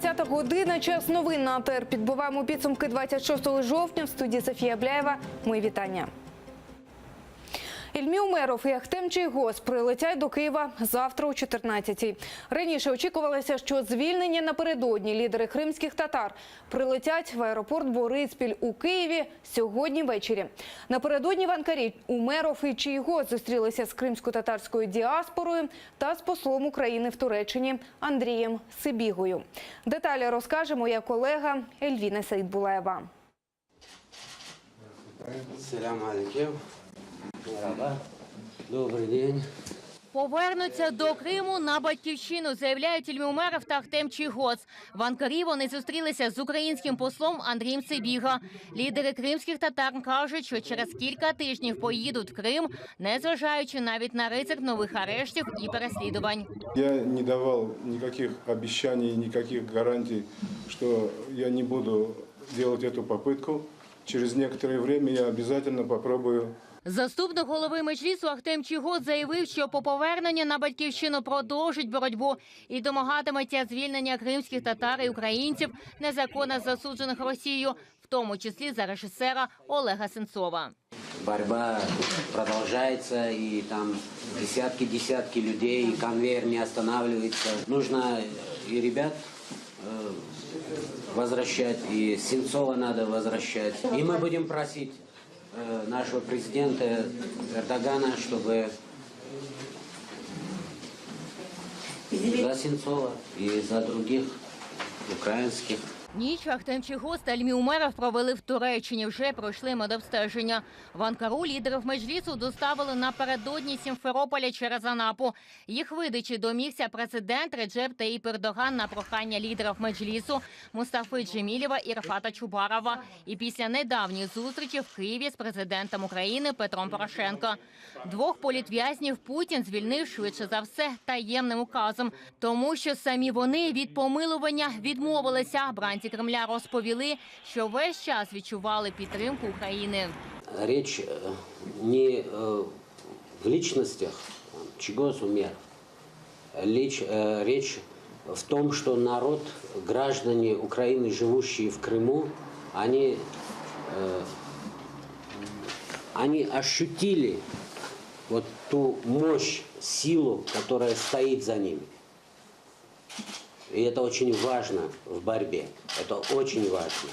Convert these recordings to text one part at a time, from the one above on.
20 година. Час новин на АТР. Підбиваємо підсумки 26 жовтня. В студії Софія Бляєва. Мої вітання. Ільмі Умеров і Ахтем Чийгоз прилетять до Києва завтра о 14-й. Раніше очікувалося, що звільнення напередодні лідери кримських татар прилетять в аеропорт Бориспіль у Києві сьогодні ввечері. Напередодні в Анкарі Умеров і Чийгоз зустрілися з кримсько-татарською діаспорою та з послом України в Туреччині Андрієм Сибігою. Деталі розкаже моя колега Ельвіна Сейдбулаєва. Салям алейкум. Добрий день. Повернуться до Криму на батьківщину, заявляють Ільмі Умеров та Ахтем Чийгоз. В Анкарі вони зустрілися з українським послом Андрієм Сибіга. Лідери кримських татар кажуть, що через кілька тижнів поїдуть в Крим, незважаючи навіть на ризик нових арештів і переслідувань. Я не давав ніяких обіцянь, ніяких гарантій, що я не буду робити цю спробу. Через некоторое время я обязательно попробую. Заступник голови Меджлісу Ахтем Чийгоз заявив, що по поверненню на батьківщину продовжить боротьбу і домагатиметься звільнення кримських татар і українців, незаконно засуджених Росією, в тому числі за режисера Олега Сенцова. Борьба продолжается, и там десятки людей, и конвейер не останавливается. Нужно и ребят возвращать, и Сенцова надо возвращать. И мы будем просить нашего президента Эрдогана, чтобы за Сенцова и за других украинских. Ніч Ахтем Чийгоз та Ільмі Умеров провели в Туреччині. Вже пройшли медобстеження. В Анкару лідерів Меджлісу доставили напередодні Сімферополя через Анапу. Їх видачі домігся президент Реджеп Таїп Ердоган на прохання лідерів Меджлісу Мустафи Джемілєва і Рафата Чубарова. І після недавньої зустрічі в Києві з президентом України Петром Порошенко. Двох політв'язнів Путін звільнив швидше за все таємним указом. Тому що самі вони від помилування відмовилися. Бранці Кремля розповіли, що весь час відчували підтримку України. Речь не в личностях Чийгоз, Умеров. Речь в том, что народ, граждане Украины, живущие в Крыму, они ощутили вот ту мощь, силу, которая стоит за ними. И это очень важно в борьбе. Это очень важно.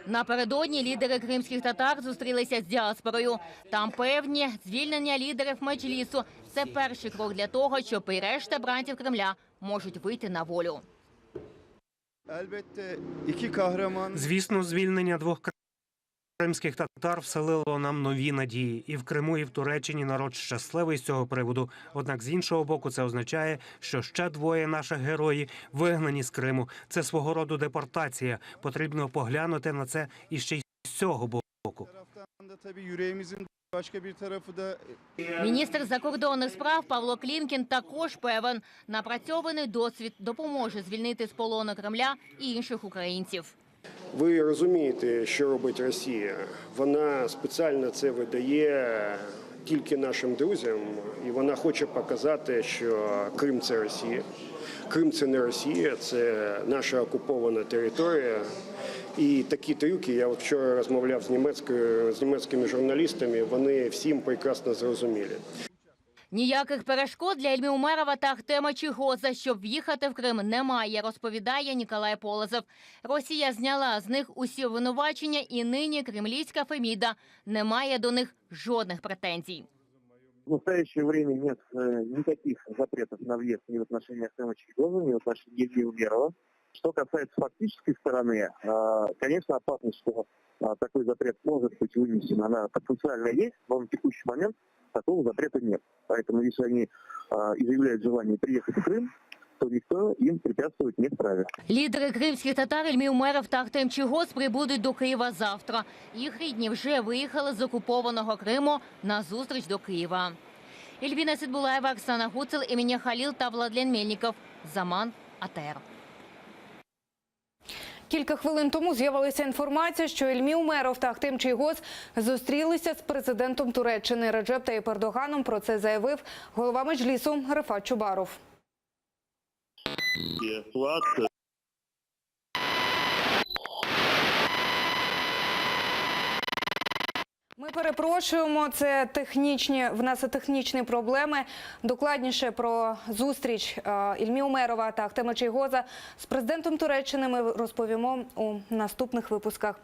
Напередодні лідери кримських татар зустрілися з діаспорою. Там певні, звільнення лідерів Меджлісу – це перший крок для того, щоб і решта бранців Кремля можуть вийти на волю. Звісно, звільнення двох кримських татар вселило нам нові надії. І в Криму, і в Туреччині народ щасливий з цього приводу. Однак, з іншого боку, це означає, що ще двоє наших героїв вигнані з Криму. Це свого роду депортація. Потрібно поглянути на це іще й з цього боку. Міністр закордонних справ Павло Клімкін також певен, напрацьований досвід допоможе звільнити з полону Кремля і інших українців. Ви розумієте, що робить Росія. Вона спеціально це видає тільки нашим друзям, і вона хоче показати, що Крим – це Росія. Крим – це не Росія, це наша окупована територія. І такі трюки, я вчора розмовляв з німецькими журналістами, вони всім прекрасно зрозуміли. Ніяких перешкод для Ільмі Умерова та Ахтема Чийгоза, щоб в'їхати в Крим, немає, розповідає Ніколай Полозов. Росія зняла з них усі обвинувачення, і нині кремлівська Феміда не має до них жодних претензій. В настоящее время нет никаких запретов на въезд ни в отношении Ахтема Чийгоза, ни в отношении Ильмы Умерова. Что касается фактической стороны, конечно, опасно, что такой запрет может быть вынесен. Она потенциально есть, но на текущий момент такого запрета нет. Поэтому, если они изъявляют желание приехать в Крым, то ніхто їм препятствовать не вправі. Лідери кримських татар Ільмі Умеров та Ахтем Чийгоз прибудуть до Києва завтра. Їх рідні вже виїхали з окупованого Криму на зустріч до Києва. Ельвіна Сейдбулаєва, Оксана Гуцел, Емінія Халіл та Владлен Мельников. Заман, АТР. Кілька хвилин тому з'явилася інформація, що Ільмі Умеров та Ахтем Чийгоз зустрілися з президентом Туреччини Реджеп Таїп Ердоганом. Про це заявив голова Меджлісу Рафат Чубаров. Ми перепрошуємо, це в нас технічні проблеми. Докладніше про зустріч Ільмі Умерова та Ахтема Чийгоза з президентом Туреччини ми розповімо у наступних випусках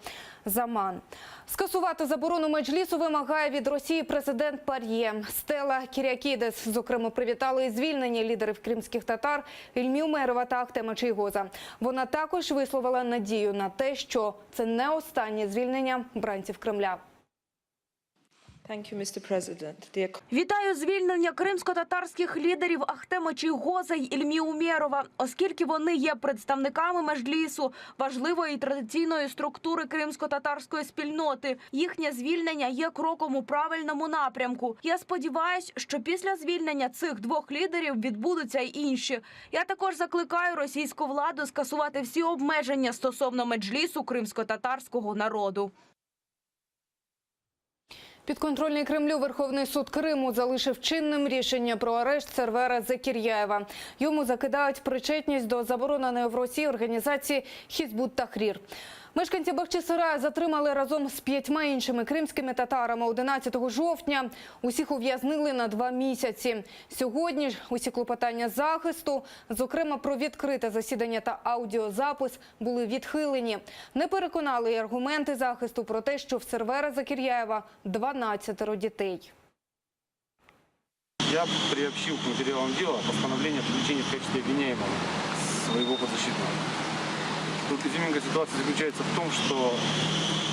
«Заман». Скасувати заборону Меджлісу вимагає від Росії президент Пар'є. Стела Кіріакідес, зокрема, привітали і звільнення лідерів кримських татар Ільмі Умерова та Ахтема Чийгоза. Вона також висловила надію на те, що це не останнє звільнення бранців Кремля. Вітаю звільнення кримсько-татарських лідерів Ахтема Чийгоза й Ільмі Умерова, оскільки вони є представниками Меджлісу, важливої традиційної структури кримсько-татарської спільноти. Їхнє звільнення є кроком у правильному напрямку. Я сподіваюся, що після звільнення цих двох лідерів відбудуться й інші. Я також закликаю російську владу скасувати всі обмеження стосовно Меджлісу кримсько-татарського народу. Підконтрольний Кремлю Верховний суд Криму залишив чинним рішення про арешт Сервера Закір'яєва. Йому закидають причетність до забороненої в Росії організації «Хізбут Тахрір». Мешканці Бахчисарая затримали разом з 5 іншими кримськими татарами 11 жовтня. Усіх ув'язнили на 2 місяці. Сьогодні ж усі клопотання захисту, зокрема про відкрите засідання та аудіозапис, були відхилені. Не переконали й аргументи захисту про те, що в Сервера Закір'яєва 12 дітей. Я приобщил к материалам дела постановление о привлечении в качестве обвиняемого своего подзащитного. Тут изюминка ситуации заключается в том, что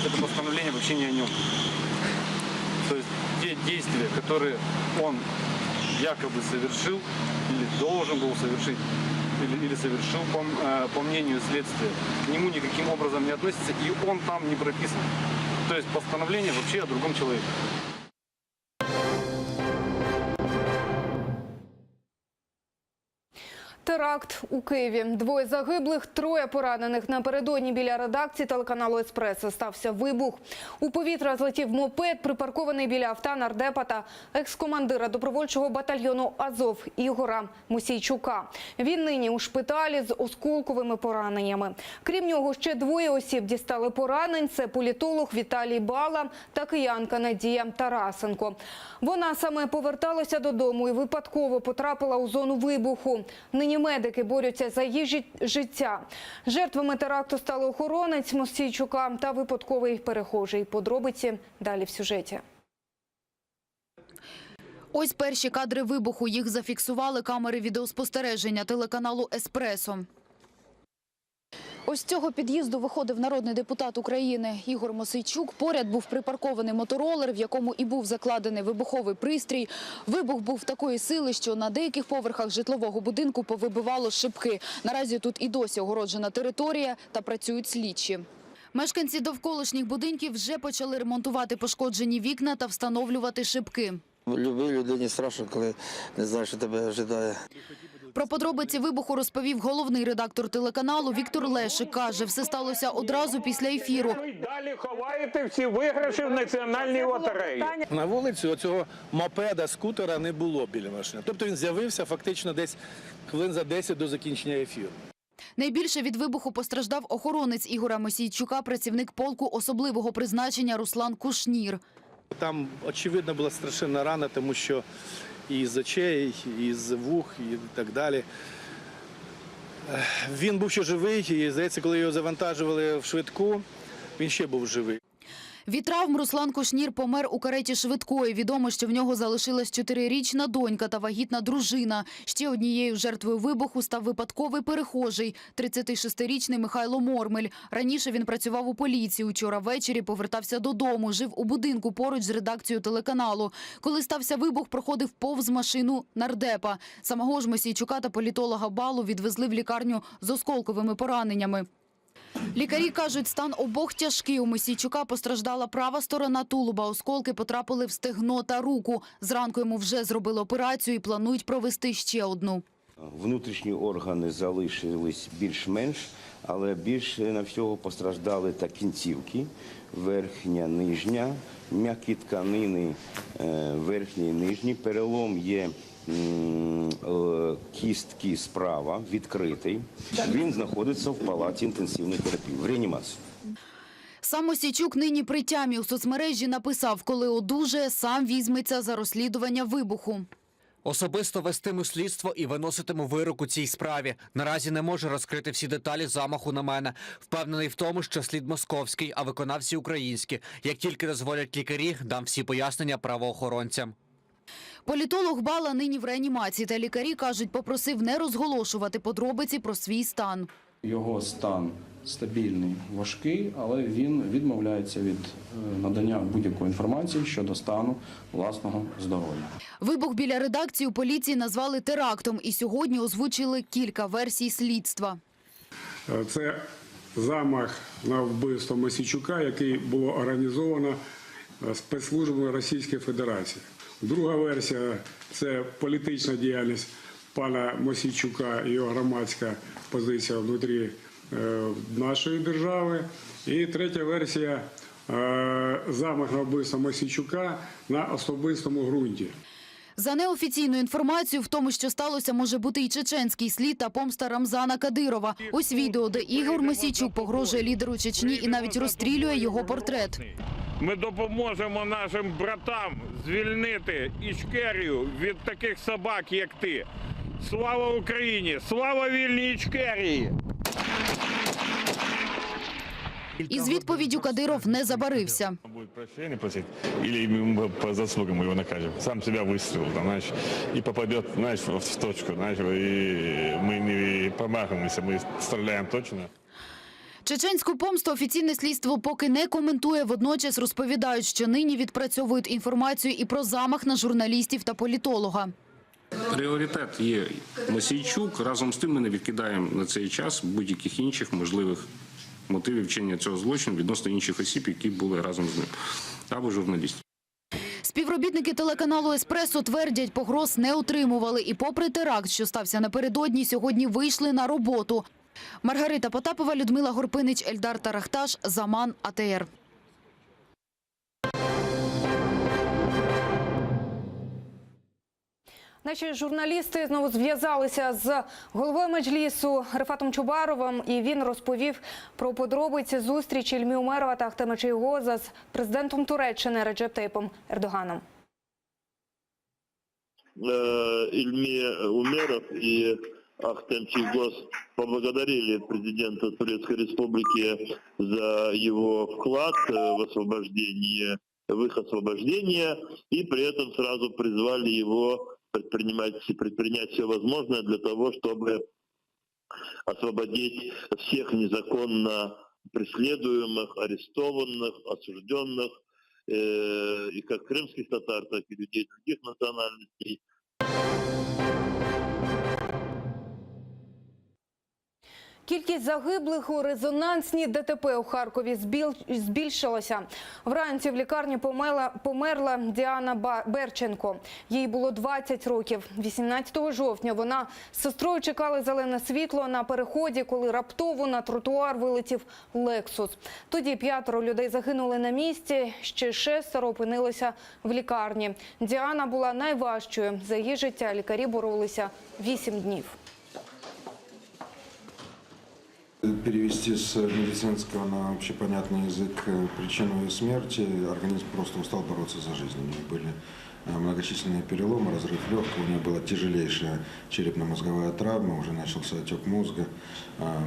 это постановление вообще не о нем. То есть те действия, которые он якобы совершил или должен был совершить, или совершил, по мнению следствия, к нему никаким образом не относится, и он там не прописан. То есть постановление вообще о другом человеке. Теракт у Києві. 2 загиблих, 3 поранених. Напередодні біля редакції телеканалу «Еспресо» стався вибух. У повітря злетів мопед, припаркований біля авто нардепа та екс-командира добровольчого батальйону «Азов» Ігора Мосійчука. Він нині у шпиталі з осколковими пораненнями. Крім нього, ще 2 осіб дістали поранень. Це політолог Віталій Бала та киянка Надія Тарасенко. Вона саме поверталася додому і випадково потрапила у зону вибуху. Нині медики борються за її життя. Жертвами теракту стали охоронець Мосійчука та випадковий перехожий. Подробиці далі в сюжеті. Ось перші кадри вибуху. Їх зафіксували камери відеоспостереження телеканалу «Еспресо». Ось з цього під'їзду виходив народний депутат України Ігор Мосійчук. Поряд був припаркований моторолер, в якому і був закладений вибуховий пристрій. Вибух був такої сили, що на деяких поверхах житлового будинку повибивало шибки. Наразі тут і досі огороджена територія та працюють слідчі. Мешканці довколишніх будинків вже почали ремонтувати пошкоджені вікна та встановлювати шибки. Любій людині страшно, коли не знаєш, що тебе ожидає. Про подробиці вибуху розповів головний редактор телеканалу Віктор Лешик. Каже, все сталося одразу після ефіру. Ви далі ховаєте всі виграші в національній лотереї. На вулиці оцього мопеда, скутера не було біля машини. Тобто він з'явився фактично десь хвилин за 10 до закінчення ефіру. Найбільше від вибуху постраждав охоронець Ігора Мосійчука, працівник полку особливого призначення Руслан Кушнір. Там, очевидно, була страшенна рана, тому що і з очей, і з вух, і так далі. Він був ще живий, і, здається, коли його завантажували в швидку, він ще був живий. Від травм Руслан Кушнір помер у кареті швидкої. Відомо, що в нього залишилась 4-річна донька та вагітна дружина. Ще однією жертвою вибуху став випадковий перехожий – 36-річний Михайло Мормель. Раніше він працював у поліції. Учора ввечері повертався додому, жив у будинку поруч з редакцією телеканалу. Коли стався вибух, проходив повз машину нардепа. Самого ж Мосійчука та політолога Балу відвезли в лікарню з осколковими пораненнями. Лікарі кажуть, стан обох тяжкий. У Мосійчука постраждала права сторона тулуба. Осколки потрапили в стегно та руку. Зранку йому вже зробили операцію і планують провести ще одну. Внутрішні органи залишились більш-менш, але більше на всього постраждали та кінцівки. Верхня, нижня, м'які тканини верхній і нижній. Перелом є кістки справа, відкритий. Він знаходиться в палаті інтенсивної терапії, в реанімації. Сам Мосійчук нині при тямі. У соцмережі написав, коли одужає, сам візьметься за розслідування вибуху. Особисто вестиму слідство і виноситиму вирок у цій справі. Наразі не можу розкрити всі деталі замаху на мене. Впевнений в тому, що слід московський, а виконавці українські. Як тільки дозволять лікарі, дам всі пояснення правоохоронцям. Політолог Бала нині в реанімації, та лікарі, кажуть, попросив не розголошувати подробиці про свій стан. Його стан стабільний, важкий, але він відмовляється від надання будь-якої інформації щодо стану власного здоров'я. Вибух біля редакції у поліції назвали терактом і сьогодні озвучили кілька версій слідства. Це замах на вбивство Мосійчука, який було організовано спецслужбами Російської Федерації. Друга версія – це політична діяльність пана Мосійчука і його громадська позиція внутрі нашої держави. І третя версія – замах на вбивство Мосійчука на особистому ґрунті. За неофіційною інформацією, в тому, що сталося, може бути і чеченський слід та помста Рамзана Кадирова. Ось відео, де Ігор Мосійчук погрожує лідеру Чечні і навіть розстрілює його портрет. Ми допоможемо нашим братам звільнити Ічкерію від таких собак, як ти. Слава Україні! Слава вільній Ічкерії! Із відповіддю Кадиров не забарився. Будет прощения просить, или мы по заслугам его накажем. Сам себя выстрелил, знаешь, и попадет, знаешь, в точку, знаешь, и мы не промахиваемся, мы стреляем точно. Чеченську помсту офіційне слідство поки не коментує. Водночас розповідають, що нині відпрацьовують інформацію і про замах на журналістів та політолога. Пріоритет є Мосійчук. Разом з тим ми не відкидаємо на цей час будь-яких інших можливих мотивів вчинення цього злочину відносно інших осіб, які були разом з ним, або журналістів. Співробітники телеканалу «Еспресо» твердять, погроз не отримували. І попри теракт, що стався напередодні, сьогодні вийшли на роботу. Маргарита Потапова, Людмила Горпинич, Ельдар Тарахташ, Заман, АТР. Наші журналісти знову зв'язалися з головою Меджлісу Рефатом Чубаровим, і він розповів про подробиці зустрічі Ільмі Умерова та Ахтема Чийгоза з президентом Туреччини Реджеп Тайипом Ердоганом. Ильми Умеров и Ахтем Чийгоз поблагодарили президента Турецкой Республики за его вклад в освобождение, в их освобождение, и при этом сразу призвали его предпринять все возможное для того, чтобы освободить всех незаконно преследуемых, арестованных, осужденных, и как крымских татар, так и людей других национальностей. Кількість загиблих у резонансній ДТП у Харкові збільшилася. Вранці в лікарні померла Діана Берченко. Їй було 20 років. 18 жовтня вона з сестрою чекали зелене світло на переході, коли раптово на тротуар вилетів «Лексус». Тоді 5 людей загинули на місці, ще 6 опинилися в лікарні. Діана була найважчою. За її життя лікарі боролися 8 днів. Перевести с медицинского на общепонятный язык причину ее смерти. Организм просто устал бороться за жизнь. У нее были многочисленные переломы, разрыв легкого, у нее была тяжелейшая черепно-мозговая травма, уже начался отек мозга.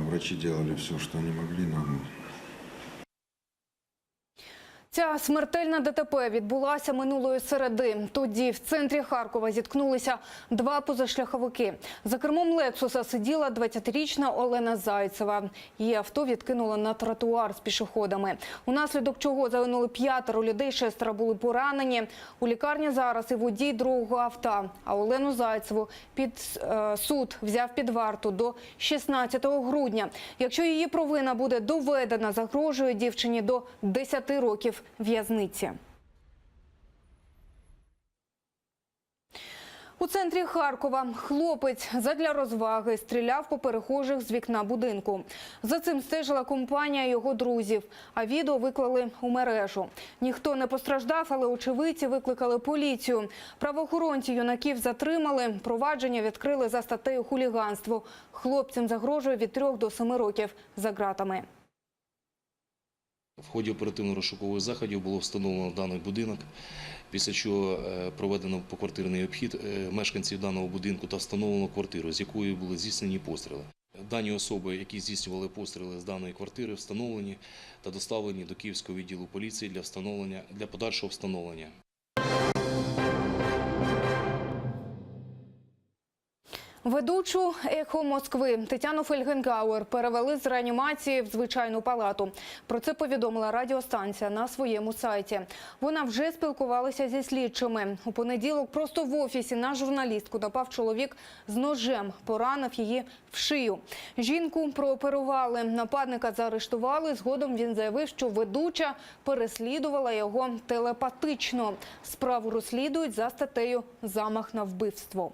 Врачи делали все, что они могли, но... Ця смертельна ДТП відбулася минулої середи. Тоді в центрі Харкова зіткнулися 2 позашляховики. За кермом «Лексуса» сиділа 20-річна Олена Зайцева. Її авто відкинуло на тротуар з пішоходами. Унаслідок чого загинули 5 людей, 6 були поранені. У лікарні зараз і водій другого авто. А Олену Зайцеву суд взяв під варту до 16 грудня. Якщо її провина буде доведена, загрожує дівчині до 10 років в'язниці. У центрі Харкова хлопець задля розваги стріляв по перехожих з вікна будинку. За цим стежила компанія його друзів, а відео виклали у мережу. Ніхто не постраждав, але очевидці викликали поліцію. Правоохоронці юнаків затримали, провадження відкрили за статтею «Хуліганство». Хлопцям загрожує від 3 до 7 років за ґратами. В ході оперативно-розшукових заходів було встановлено даний будинок, після чого проведено поквартирний обхід мешканців даного будинку та встановлено квартиру, з якої були здійснені постріли. Дані особи, які здійснювали постріли з даної квартири, встановлені та доставлені до Київського відділу поліції для подальшого встановлення. Ведучу «Ехо Москви» Тетяну Фельгенгауер перевели з реанімації в звичайну палату. Про це повідомила радіостанція на своєму сайті. Вона вже спілкувалася зі слідчими. У понеділок просто в офісі на журналістку напав чоловік з ножем, поранив її в шию. Жінку прооперували, нападника заарештували. Згодом він заявив, що ведуча переслідувала його телепатично. Справу розслідують за статтею «Замах на вбивство».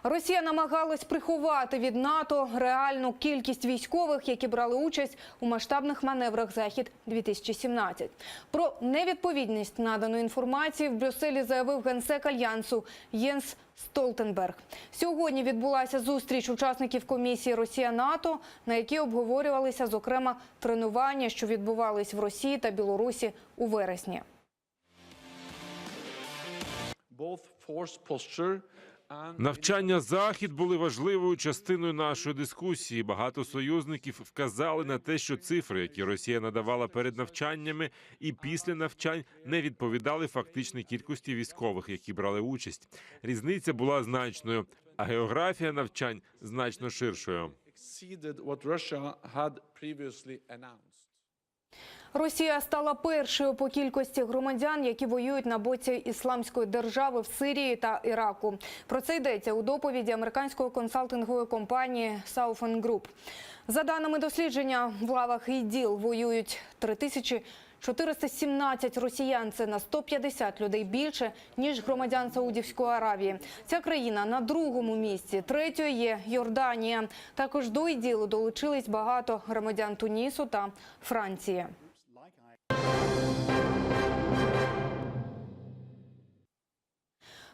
Росія намагалась приховати від НАТО реальну кількість військових, які брали участь у масштабних маневрах «Захід-2017». Про невідповідність наданої інформації в Брюсселі заявив генсек Альянсу Єнс Столтенберг. Сьогодні відбулася зустріч учасників комісії Росія-НАТО, на якій обговорювалися, зокрема, тренування, що відбувались в Росії та Білорусі у вересні. Навчання «Захід» були важливою частиною нашої дискусії. Багато союзників вказали на те, що цифри, які Росія надавала перед навчаннями і після навчань, не відповідали фактичній кількості військових, які брали участь. Різниця була значною, а географія навчань значно ширшою. Росія стала першою по кількості громадян, які воюють на боці Ісламської держави в Сирії та Іраку. Про це йдеться у доповіді американської консалтингової компанії Southern Group. За даними дослідження, в лавах ІДІЛ воюють 3417 росіян. Це на 150 людей більше, ніж громадян Саудівської Аравії. Ця країна на другому місці. Третьою є Йорданія. Також до ІДІЛу долучились багато громадян Тунісу та Франції.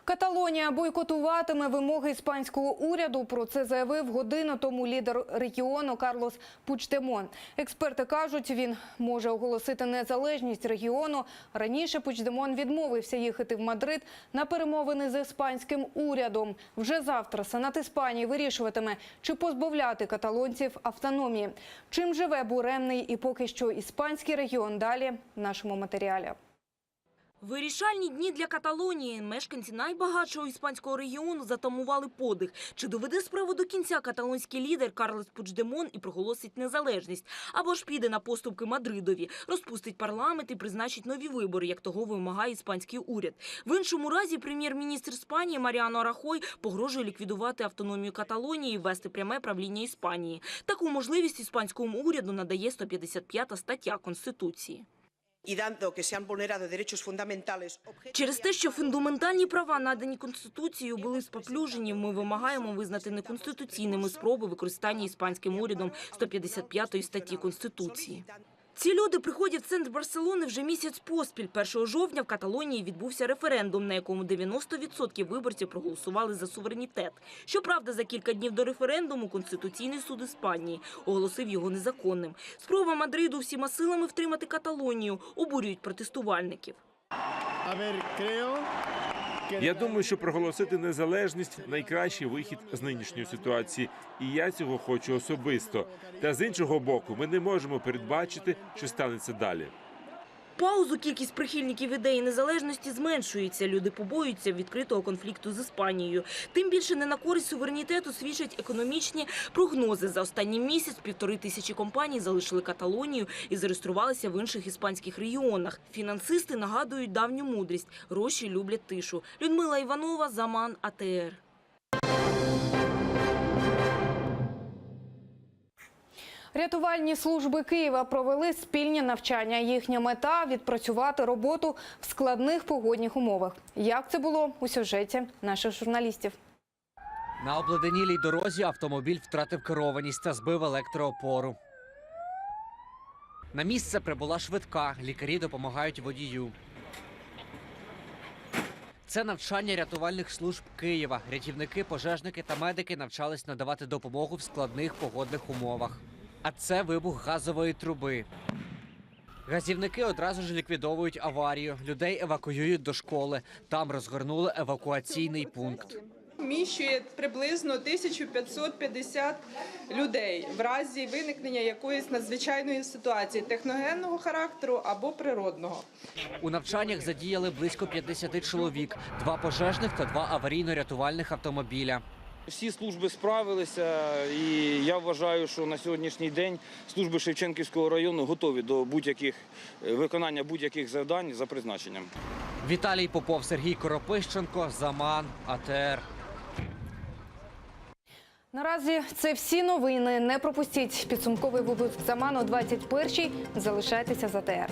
Каталонія бойкотуватиме вимоги іспанського уряду. Про це заявив годину тому лідер регіону Карлос Пучдемон. Експерти кажуть, він може оголосити незалежність регіону. Раніше Пучдемон відмовився їхати в Мадрид на перемовини з іспанським урядом. Вже завтра Сенат Іспанії вирішуватиме, чи позбавляти каталонців автономії. Чим живе буремний і поки що іспанський регіон? Далі в нашому матеріалі. Вирішальні дні для Каталонії. Мешканці найбагатшого іспанського регіону затамували подих. Чи доведе справу до кінця каталонський лідер Карлес Пучдемон і проголосить незалежність? Або ж піде на поступки Мадридові, розпустить парламент і призначить нові вибори, як того вимагає іспанський уряд. В іншому разі прем'єр-міністр Іспанії Маріано Рахой погрожує ліквідувати автономію Каталонії і ввести пряме правління Іспанії. Таку можливість іспанському уряду надає 155-та стаття Конституції. Через те, що фундаментальні права, надані Конституцією, були споплюжені, ми вимагаємо визнати неконституційними спроби використання іспанським урядом 155-ї статті Конституції. Ці люди приходять в центр Барселони вже місяць поспіль. 1 жовтня в Каталонії відбувся референдум, на якому 90% виборців проголосували за суверенітет. Щоправда, за кілька днів до референдуму Конституційний суд Іспанії оголосив його незаконним. Спроба Мадриду всіма силами втримати Каталонію обурюють протестувальників. Я думаю, що проголосити незалежність – найкращий вихід з нинішньої ситуації. І я цього хочу особисто. Та з іншого боку, ми не можемо передбачити, що станеться далі. Паузу кількість прихильників ідеї незалежності зменшується. Люди побоюються відкритого конфлікту з Іспанією. Тим більше не на користь суверенітету свідчать економічні прогнози. За останній місяць 1500 компаній залишили Каталонію і зареєструвалися в інших іспанських регіонах. Фінансисти нагадують давню мудрість – гроші люблять тишу. Людмила Іванова, Заман, АТР. Рятувальні служби Києва провели спільні навчання. Їхня мета – відпрацювати роботу в складних погодних умовах. Як це було у сюжеті наших журналістів? На обледенілій дорозі автомобіль втратив керованість та збив електроопору. На місце прибула швидка. Лікарі допомагають водію. Це навчання рятувальних служб Києва. Рятівники, пожежники та медики навчались надавати допомогу в складних погодних умовах. А це вибух газової труби. Газівники одразу ж ліквідовують аварію. Людей евакуюють до школи. Там розгорнули евакуаційний пункт. Вміщує приблизно 1550 людей в разі виникнення якоїсь надзвичайної ситуації техногенного характеру або природного. У навчаннях задіяли близько 50 чоловік, 2 пожежних та 2 аварійно-рятувальних автомобіля. Всі служби справилися, і я вважаю, що на сьогоднішній день служби Шевченківського району готові до виконання будь-яких завдань за призначенням. Віталій Попов, Сергій Коропищенко, Заман, АТР. Наразі це всі новини. Не пропустіть підсумковий випуск «Заман» о 21-й. Залишайтеся з АТР.